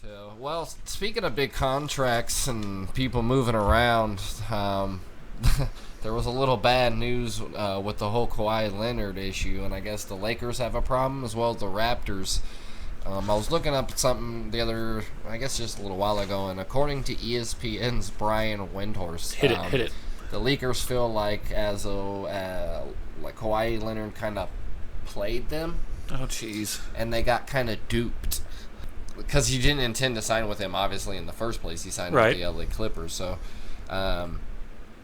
too. Well, speaking of big contracts and people moving around, there was a little bad news with the whole Kawhi Leonard issue, and I guess the Lakers have a problem as well as the Raptors. I was looking up something just a little while ago, and according to ESPN's Brian Windhorst, hit it. The Lakers feel like as though like Kawhi Leonard kind of played them. Oh, jeez. And they got kind of duped. Because he didn't intend to sign with him, obviously, in the first place. He signed with the LA Clippers. So,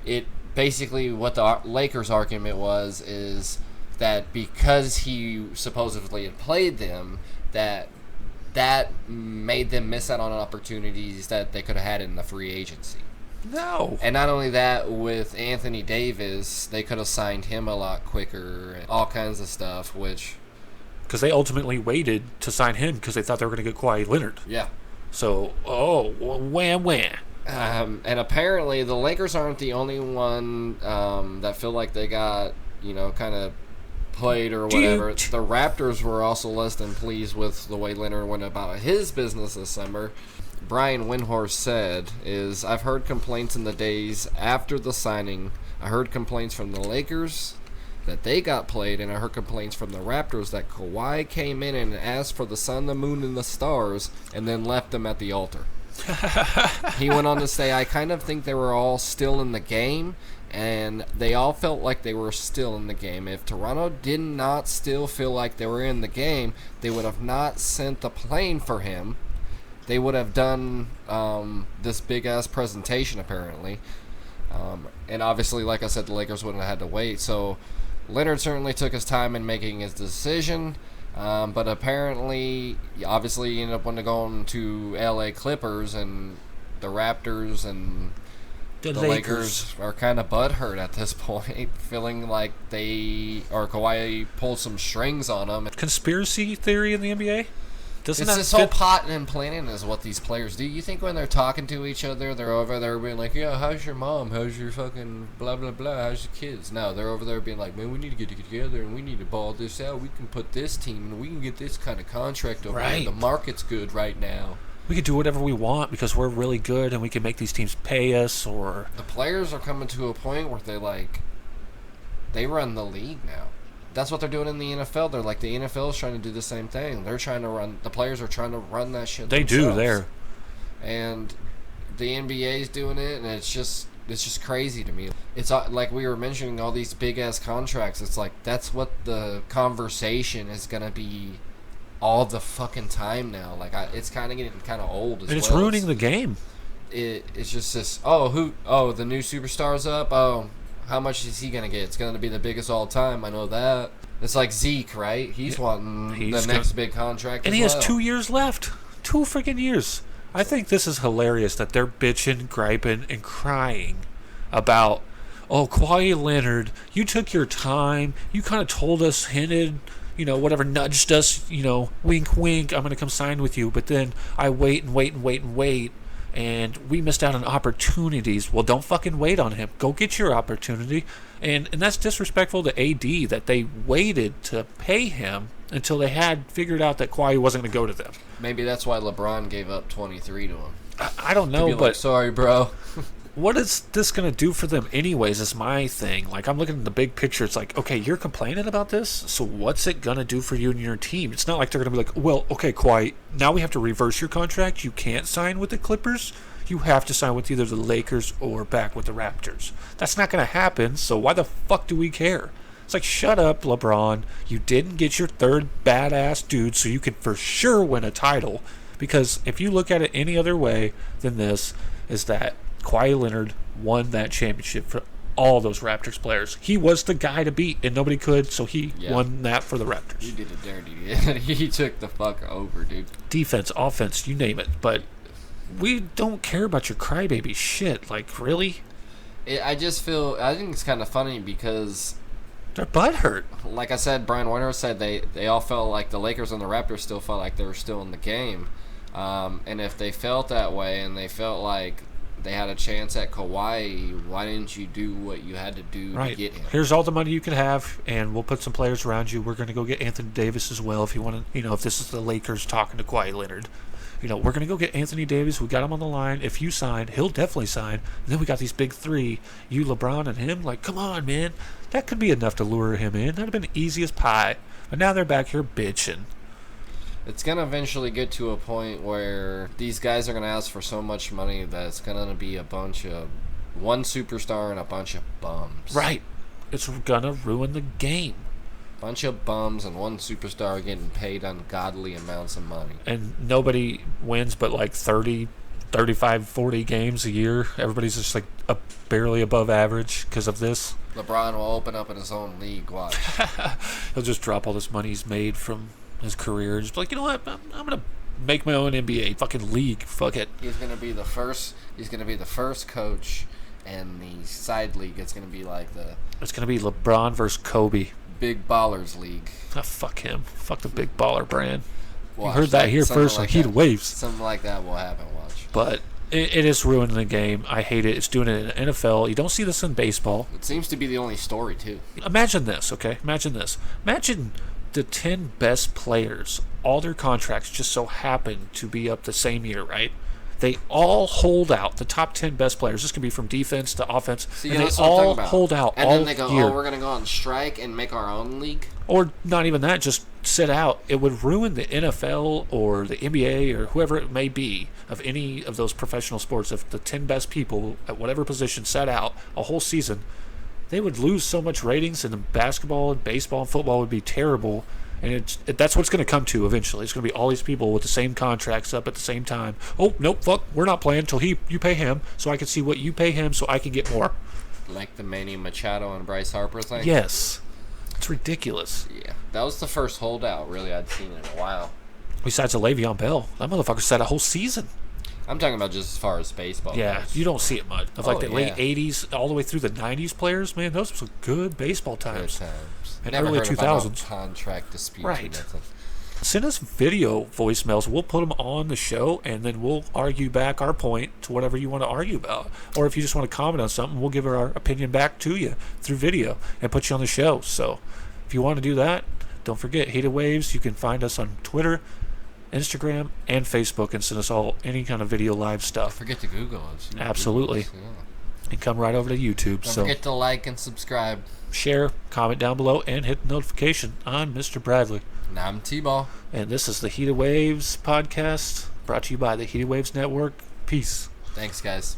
it basically, what the Lakers' argument is that because he supposedly had played them, that made them miss out on opportunities that they could have had in the free agency. No. And not only that, with Anthony Davis, they could have signed him a lot quicker and all kinds of stuff, which... Because they ultimately waited to sign him because they thought they were going to get Kwahi Leonard. Yeah. So, wham. And apparently the Lakers aren't the only one that feel like they got, kind of played or whatever. The Raptors were also less than pleased with the way Leonard went about his business this summer. Brian Windhorst said, I've heard complaints in the days after the signing. I heard complaints from the Lakers that they got played, and I heard complaints from the Raptors that Kawhi came in and asked for the sun, the moon, and the stars, and then left them at the altar. He went on to say, I kind of think they were all still in the game, and they all felt like they were still in the game. If Toronto did not still feel like they were in the game, they would have not sent the plane for him. They would have done this big-ass presentation, apparently. And obviously, like I said, the Lakers wouldn't have had to wait. So Leonard certainly took his time in making his decision. But apparently, obviously, he ended up going to LA Clippers, and the Raptors and the Lakers are kind of butthurt at this point, feeling like Kawhi pulled some strings on them. Conspiracy theory in the NBA? It's this whole potting and planning is what these players do. You think when they're talking to each other, they're over there being like, yeah, how's your mom? How's your fucking blah, blah, blah? How's your kids? No, they're over there being like, man, we need to get together and we need to ball this out. We can put this team and we can get this kind of contract over here. The market's good right now. We can do whatever we want because we're really good and we can make these teams pay us. Or the players are coming to a point where they run the league now. That's what they're doing in the NFL. They're like, the NFL is trying to do the same thing. The players are trying to run that shit themselves. Do there. And the NBA is doing it, and it's just crazy to me. It's like we were mentioning all these big-ass contracts. It's like, that's what the conversation is going to be all the fucking time now. Like, it's kind of getting kind of old as well. And it's ruining the game. It's just this, the new superstar's up, how much is he going to get? It's going to be the biggest all time. I know that. It's like Zeke, right? He's wanting the next big contract. And he has 2 years left. 2 freaking years. I think this is hilarious that they're bitching, griping, and crying about, Kwahi Leonard, you took your time. You kind of told us, hinted, whatever, nudged us, wink, wink, I'm going to come sign with you. But then I wait, and we missed out on opportunities. Well, don't fucking wait on him. Go get your opportunity. And that's disrespectful to AD that they waited to pay him until they had figured out that Kwahi wasn't going to go to them. Maybe that's why LeBron gave up 23 to him. I don't know, but... sorry, bro. What is this going to do for them anyways is my thing. Like, I'm looking at the big picture. It's like, okay, you're complaining about this, so what's it going to do for you and your team? It's not like they're going to be like, well, okay, Kwahi, now we have to reverse your contract. You can't sign with the Clippers. You have to sign with either the Lakers or back with the Raptors. That's not going to happen, so why the fuck do we care? It's like, shut up, LeBron. You didn't get your third badass dude so you could for sure win a title. Because if you look at it any other way than this, is that Kwahi Leonard won that championship for all those Raptors players. He was the guy to beat, and nobody could, so he won that for the Raptors. He did it dirty. He took the fuck over, dude. Defense, offense, you name it. But we don't care about your crybaby shit. Like, really? I think it's kind of funny because... they're butthurt. Like I said, Brian Warner said they all felt like the Lakers and the Raptors still felt like they were still in the game. And if they felt that way and they felt like they had a chance at Kawhi, why didn't you do what you had to do to get him? Here's all the money you can have, and we'll put some players around you. We're going to go get Anthony Davis as well if you want to, if this is the Lakers talking to Kwahi Leonard. we're going to go get Anthony Davis. We got him on the line. If you sign, he'll definitely sign. And then we got these big three, you, LeBron, and him. Like, come on, man. That could be enough to lure him in. That would have been easy as pie. But now they're back here bitching. It's going to eventually get to a point where these guys are going to ask for so much money that it's going to be a bunch of one superstar and a bunch of bums. Right. It's going to ruin the game. Bunch of bums and one superstar getting paid ungodly amounts of money. And nobody wins but like 30, 35, 40 games a year. Everybody's just like barely above average because of this. LeBron will open up in his own league. Watch. He'll just drop all this money he's made from his career and just be like, you know what? I'm going to make my own NBA fucking league. Fuck it. He's going to be the first coach, and the side league is going to be like It's going to be LeBron versus Kobe. Big Ballers League. Oh, fuck him. Fuck the Big Baller brand. Watch, you heard that here first on Heat Waves. Something like that will happen, watch. But it is ruining the game. I hate it. It's doing it in the NFL. You don't see this in baseball. It seems to be the only story, too. Imagine this, okay? Imagine this. Imagine the 10 best players, all their contracts just so happen to be up the same year, right? They all hold out. The top 10 best players. This can be from defense to offense. See, and they all hold out and all then they go, year. oh, we're going to go on strike and make our own league? Or not even that, just sit out. It would ruin the NFL or the NBA or whoever it may be of any of those professional sports. If the 10 best people at whatever position sat out a whole season, they would lose so much ratings, and basketball and baseball and football would be terrible. And that's what it's going to come to eventually. It's going to be all these people with the same contracts up at the same time. Oh, nope, fuck, we're not playing until you pay him, so I can see what you pay him so I can get more. Like the Manny Machado and Bryce Harper thing? Yes. It's ridiculous. Yeah. That was the first holdout, really, I'd seen in a while. Besides Le'Veon Bell. That motherfucker sat a whole season. I'm talking about just as far as baseball. Yeah, goes. you don't see it much. Of like the late 80s all the way through the 90s players, man, those were some good baseball times. Good times. And Never early heard 2000s. about no contract disputes. Right. Send us video voicemails. We'll put them on the show, and then we'll argue back our point to whatever you want to argue about. Or if you just want to comment on something, we'll give our opinion back to you through video and put you on the show. So if you want to do that, don't forget, Heated Waves. You can find us on Twitter, Instagram, and Facebook, and send us all any kind of video live stuff. Don't forget to Google us. Absolutely. Google us, yeah. And come right over to YouTube. Don't forget to like and subscribe. Share, comment down below, and hit the notification. I'm Mr. Bradley. And I'm T-Ball. And this is the Heated Waves podcast, brought to you by the Heated Waves Network. Peace. Thanks, guys.